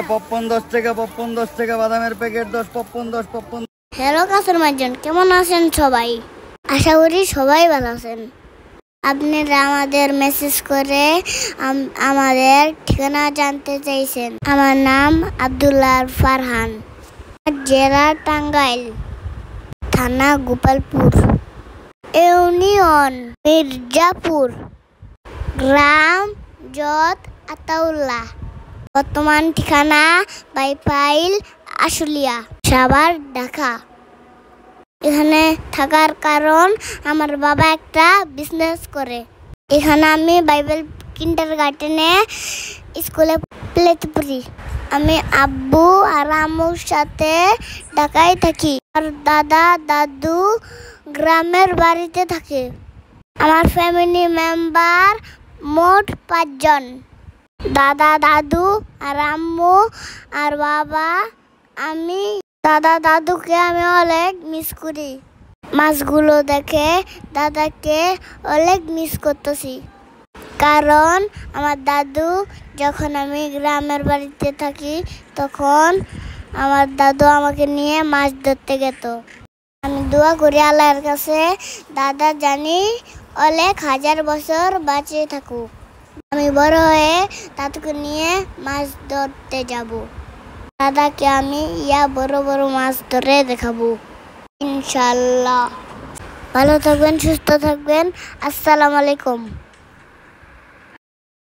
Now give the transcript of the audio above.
Popcorn 10 টাকা, popcorn 10 টাকা, বাদামের প্যাকেট 10, পপকর্ন 10, পপকর্ন। হ্যালো কাছের মানুষজন, কেমন আছেন সবাই? আশা করি সবাই ভালো আছেন। আপনারা আমাদের মেসেজ করে আমাদের ঠিকানা জানতে চাইছেন। আমার নাম আব্দুল্লাহ ফারহান, জেলা টাঙ্গাইল, থানা গোপালপুর, ইউনিয়ন মির্জাপুর, গ্রাম জত আতাউল্লাহ। বর্তমান ঠিকানা বাইপাইল আশুলিয়া, সাভার, ঢাকা। এখানে থাকার কারণ আমার বাবা একটা বিজনেস করে। এখানে আমি বাইবেল কিন্ডারগার্টেনে স্কুলে প্লেতে পড়ি। আমি আব্বু আর আম্মুর সাথে ঢাকায় থাকি। আর দাদা দাদু গ্রামের বাড়িতে থাকে। আমার ফ্যামিলি মেম্বার মোট 5 জন। দাদা দাদু আর আম্মু আর বাবা। আমি দাদা দাদুকে আমি অনেক মিস করি। মাছগুলো দেখে দাদাকে অনেক মিস করতেছি, কারণ আমার দাদু যখন আমি গ্রামের বাড়িতে থাকি তখন আমার দাদু আমাকে নিয়ে মাছ ধরতে যেত। আমি দোয়া করি আল্লাহর কাছে দাদা জানি অনেক হাজার বছর বাঁচিয়ে থাকুক। আমি বড় হয়ে দাদুকে নিয়ে মাছ ধরতে যাব। দাদাকে আমি বড় বড় মাছ ধরে দেখাবো ইনশাআল্লাহ। ভালো থাকবেন, সুস্থ থাকবেন। আসসালামু আলাইকুম।